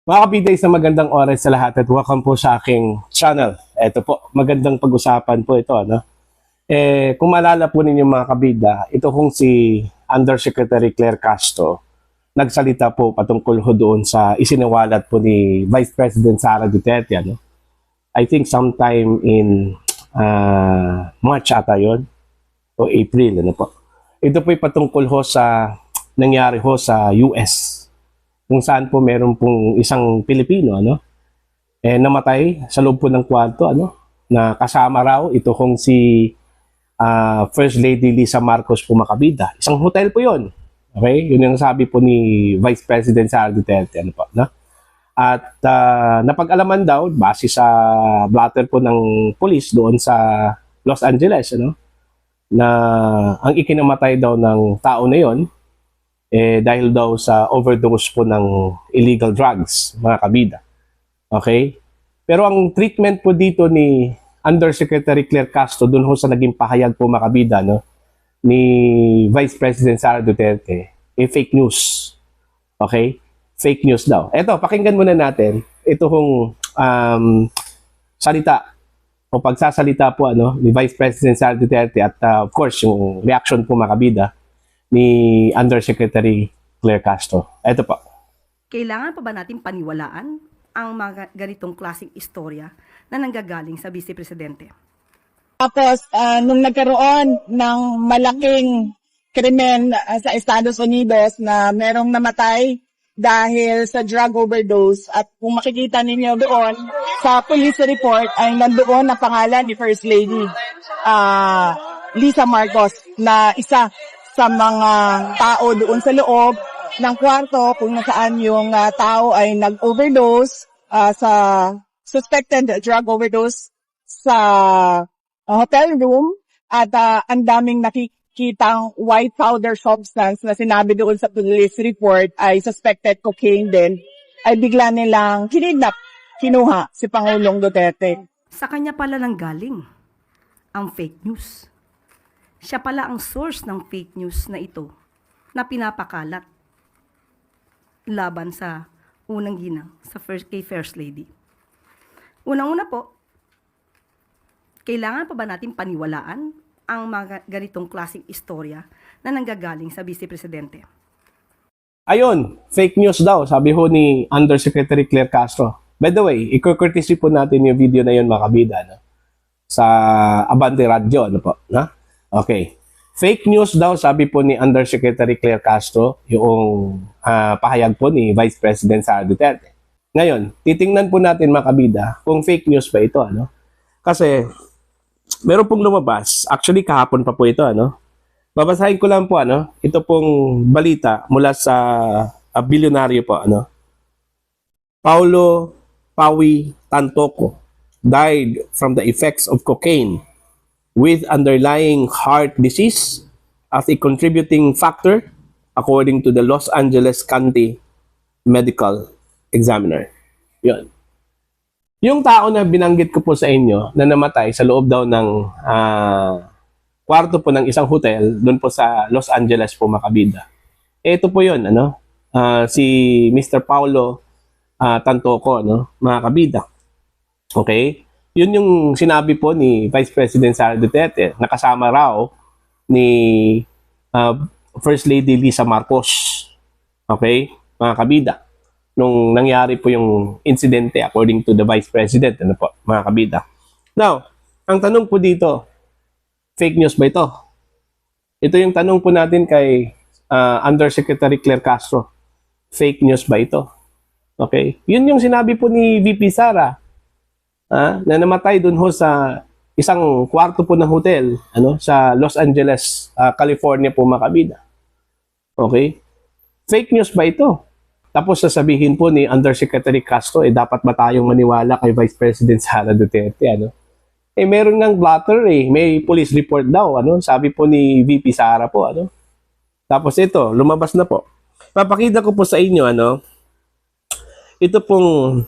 Mga kapiday, sa magandang oras sa lahat at welcome po sa aking channel. Ito po, magandang pag-usapan po ito. Ano? Kung maalala po ninyo mga kabida, ito kung si Undersecretary Claire Castro, nagsalita po patungkol ho doon sa isinawalat po ni Vice President Sara Duterte. Ano? I think sometime in March ata yun, o April. Ano po. Ito po patungkol ho sa nangyari ho sa US, kung saan po meron pong isang Pilipino namatay sa loob po ng kwarto na kasama raw ito kung si First Lady Lisa Marcos po makabida. Isang hotel po 'yon. Okay? Yun yung sabi po ni Vice President Sara Duterte no? At napag-alaman daw base sa blatter po ng police doon sa Los Angeles na ang ikinamatay daw ng tao na 'yon dahil daw sa overdose po ng illegal drugs, mga kabida. Okay? Pero ang treatment po dito ni Undersecretary Claire Castro dun ho sa naging pahayag po, mga kabida, ni Vice President Sara Duterte, fake news. Okay? Fake news daw. Eto, pakinggan muna natin ito hong salita o pagsasalita po ni Vice President Sara Duterte at of course yung reaction po, mga kabida, ni Undersecretary Claire Castro. Ito po. Kailangan pa ba natin paniwalaan ang mga ganitong klaseng istorya na nanggagaling sa Vice Presidente? Tapos, nung nagkaroon ng malaking krimen sa Estados Unidos na merong namatay dahil sa drug overdose, at kung makikita ninyo doon sa police report ay nandoon ang pangalan ni First Lady Lisa Marcos na isa sa mga tao doon sa loob ng kwarto kung nasaan yung tao ay nag-overdose sa suspected drug overdose sa hotel room, at ang daming nakikitang white powder substance na sinabi doon sa police report ay suspected cocaine din, ay bigla nilang kinuha si Pangulong Duterte. Sa kanya pala nanggaling ang fake news. Siya pala ang source ng fake news na ito na pinapakalat laban sa unang ginang kay First Lady. Unang-una po, kailangan pa ba natin paniwalaan ang mga ganitong klaseng istorya na nanggagaling sa Vice Presidente? Ayun, fake news daw, sabi ho ni Undersecretary Claire Castro. By the way, i-courtesy po natin yung video na yun, mga kabida, sa Abante Radio, Okay. Fake news daw, sabi po ni Undersecretary Claire Castro, yung pahayag po ni Vice President Sara Duterte. Ngayon, titingnan po natin, mga kabida, kung fake news ba ito, Kasi, meron pong lumabas, actually kahapon pa po ito, Babasahin ko lang po, ito pong balita mula sa bilyonaryo po, Paulo Pawi Tantoco died from the effects of cocaine with underlying heart disease as a contributing factor according to the Los Angeles County Medical Examiner. Yun. Yung tao na binanggit ko po sa inyo na namatay sa loob daw ng kwarto po ng isang hotel doon po sa Los Angeles po, mga kabida. Ito po yun, si Mr. Paulo Tantoco, mga kabida. Okay? Yun yung sinabi po ni Vice President Sara Duterte, nakasama raw ni First Lady Lisa Marcos. Okay? Mga kabida. Nung nangyari po yung insidente according to the Vice President, mga kabida. Now, ang tanong po dito, fake news ba ito? Ito yung tanong po natin kay Undersecretary Claire Castro. Fake news ba ito? Okay? Yun yung sinabi po ni VP Sara, na namatay dun ho sa isang kwarto po ng hotel sa Los Angeles, California po, mga kabida. Okay? Fake news ba ito? Tapos sasabihin po ni Undersecretary Castro, dapat ba tayong maniwala kay Vice President Sara Duterte, meron ngang blatter, may police report daw, sabi po ni VP Sara po, Tapos ito, lumabas na po. Papakita ko po sa inyo, ito pong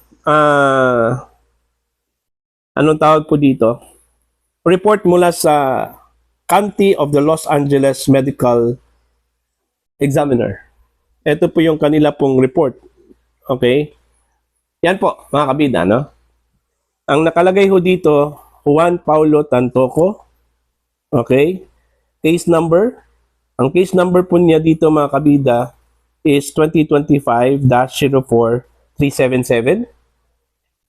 anong tawag po dito? Report mula sa County of the Los Angeles Medical Examiner. Ito po yung kanila pong report. Okay? Yan po, mga kabida, no? Ang nakalagay ho dito, Juan Paulo Tantoco. Okay? Case number. Ang case number po niya dito, mga kabida, is 2025-04377.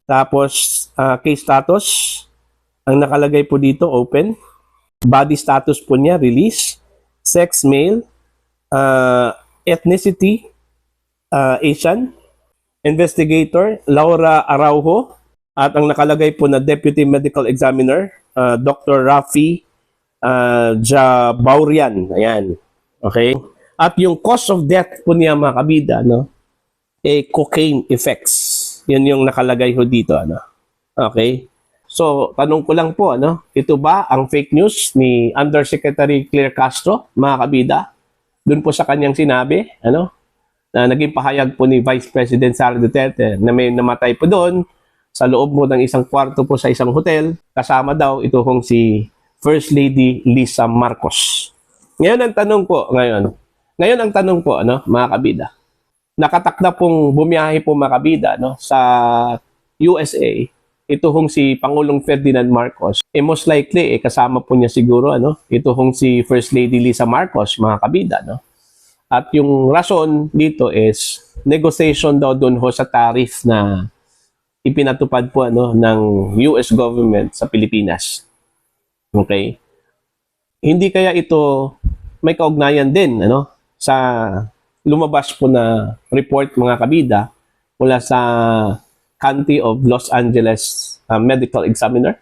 Tapos, case status. Ang nakalagay po dito, open. Body status po niya, release. Sex, male. Ethnicity, Asian. Investigator, Laura Araujo. At ang nakalagay po na Deputy Medical Examiner, Dr. Rafi Jabaurian. Ayan. Okay? At yung cause of death po niya, mga kabida, no? Cocaine effects. Yan yung nakalagay ho dito, ano? Okay? So, tanong ko lang po, ano? Ito ba ang fake news ni Undersecretary Claire Castro, mga kabida? Doon po sa kanyang sinabi, ano? Na naging pahayag po ni Vice President Sara Duterte na may namatay po doon sa loob mo ng isang kwarto po sa isang hotel. Kasama daw ito kong si First Lady Lisa Marcos. Ngayon ang tanong po, ano, mga kabida. Nakatakda pong bumiyahe po, mga kabida, no, sa USA. Ito hong si Pangulong Ferdinand Marcos. Most likely, kasama po niya siguro, ano, ito hong si First Lady Lisa Marcos, mga kabida, no. At yung rason dito is negotiation daw doon ho sa tariff na ipinatupad po, ano, ng US government sa Pilipinas. Okay? Hindi kaya ito may kaugnayan din, ano, sa lumabas po na report, mga kabida, mula sa County of Los Angeles Medical Examiner?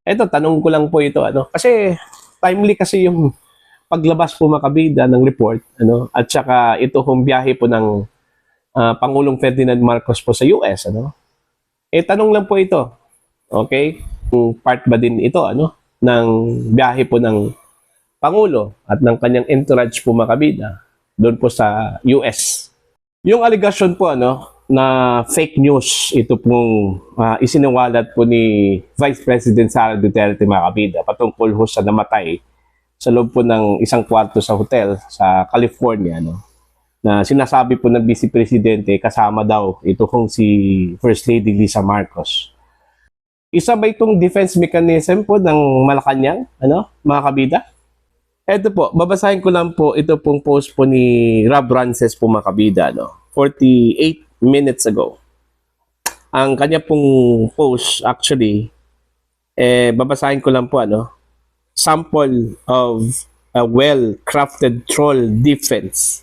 Ito, tanong ko lang po ito, ano, kasi timely kasi yung paglabas po, mga kabida, ng report, ano, at saka ito hong biyahe po ng Pangulong Ferdinand Marcos po sa US, ano. Tanong lang po ito, okay? Kung part ba din ito, ano, ng biyahe po ng Pangulo at ng kanyang entourage po, mga kabida, doon po sa US. Yung allegation po, ano, na fake news, ito pong isiniwalat po ni Vice President Sara Duterte, mga kabida, patungkol ho sa namatay sa loob po ng isang kwarto sa hotel sa California, no, na sinasabi po ng Vice Presidente kasama daw ito kung si First Lady Lisa Marcos. Isa ba itong defense mechanism po ng Malacanang, ano, mga kabida? Ito po, babasahin ko lang po ito pong post po ni Rob Rances po, mga kabida, no, 48 minutes ago. Ang kanya pong post, actually, babasahin ko lang po, ano, sample of a well-crafted troll defense,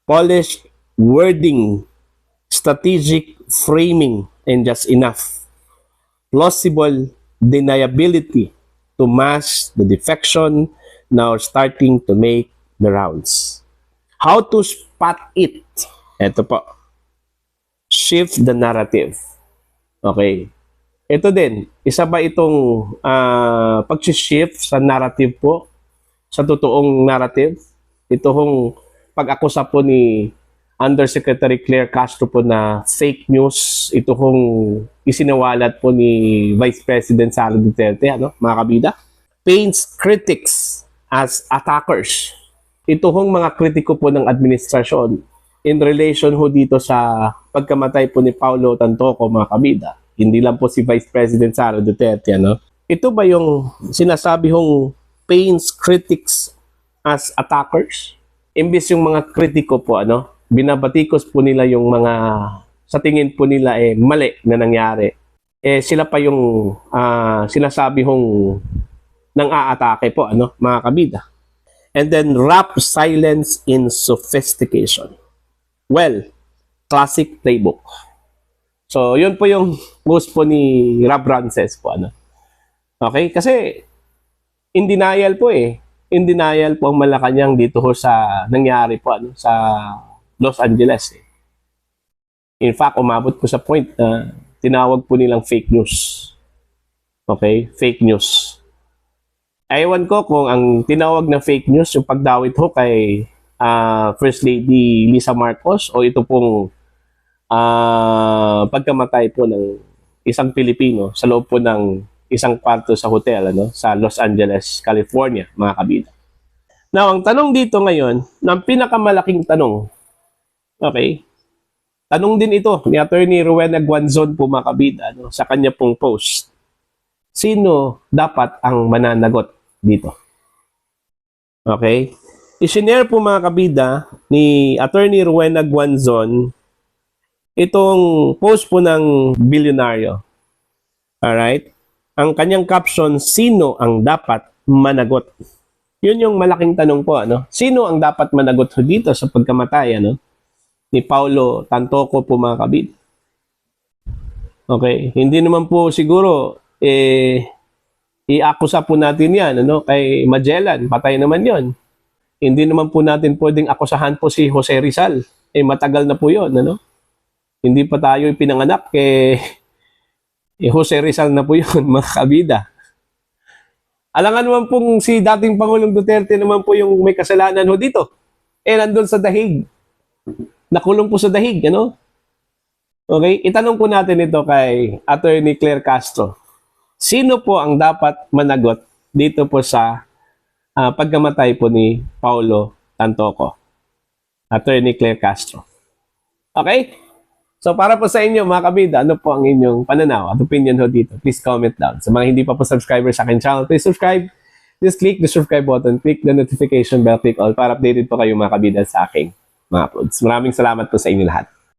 polished wording, strategic framing, and just enough plausible deniability to mask the defection now starting to make the rounds. How to spot it? Ito po. Shift the narrative. Okay. Ito din, isa ba itong pag-shift sa narrative po, sa totoong narrative? Ito hong pag-akusa po ni Undersecretary Claire Castro po na fake news, ito hong isinawalat po ni Vice President Sara Duterte, ano, mga kabida? Paints critics as attackers. Ito hong mga kritiko po ng administrasyon in relation ho dito sa pagkamatay po ni Paulo Tantoco, mga kabida. Hindi lang po si Vice President Sara Duterte, ano? Ito ba yung sinasabi hong paints critics as attackers? Imbis yung mga kritiko po, ano, binabatikos po nila yung mga sa tingin po nila mali na nangyari. Sila pa yung sinasabi hong nang aatake po, ano, mga kabida. And then wrap silence in sophistication. Well, classic playbook. So, yun po yung post po ni Rob Rances po, ano. Okay? Kasi, in denial po In denial po ang Malacanang dito ho sa nangyari po, ano, sa Los Angeles. In fact, umabot po sa point na tinawag po nilang fake news. Okay? Fake news. Ewan ko kung ang tinawag na fake news yung pagdawit ho kay First Lady Lisa Marcos o ito pong pagkamatay po ng isang Pilipino sa loob po ng isang kwarto sa hotel, ano, sa Los Angeles, California, mga kabida. Now, ang tanong dito ngayon, ng pinakamalaking tanong, okay, Tanong din ito ni Attorney Rowena Guanzon po mga kabida, no, sa kanya pong post. Sino dapat ang mananagot dito? Okay? I-share po mga kabida ni Attorney Rowena Guanzon itong post po ng bilyonaryo. Alright? Ang kanyang caption, sino ang dapat managot? Yun yung malaking tanong po, ano? Sino ang dapat managot ho dito sa pagkamatay, ano? Ni Paulo Tantoco po mga kabid. Okay, hindi naman po siguro i-akusa po natin 'yan ano kay Magellan, patay naman 'yon. Hindi naman po natin pwedeng akusahan po si Jose Rizal. Matagal na po 'yon, ano? Hindi pa tayo ipinanganak Jose Rizal na po 'yon, mga kabida. Alangan naman pong si dating Pangulong Duterte naman po yung may kasalanan ho dito. Nandun sa dahig. Nakulong po sa dahig, ano? Okay, itanong po natin ito kay Attorney Claire Castro. Sino po ang dapat managot dito po sa pagkamatay po ni Paulo Tantoco? Attorney Claire Castro. Okay? So para po sa inyo mga kabida, ano po ang inyong pananaw at opinion ho dito? Please comment down. Sa mga hindi pa po subscriber sa akin channel, please subscribe. Just click the subscribe button, click the notification bell, click all para updated po kayo mga kabida sa aking mga uploads. Maraming salamat po sa inyo lahat.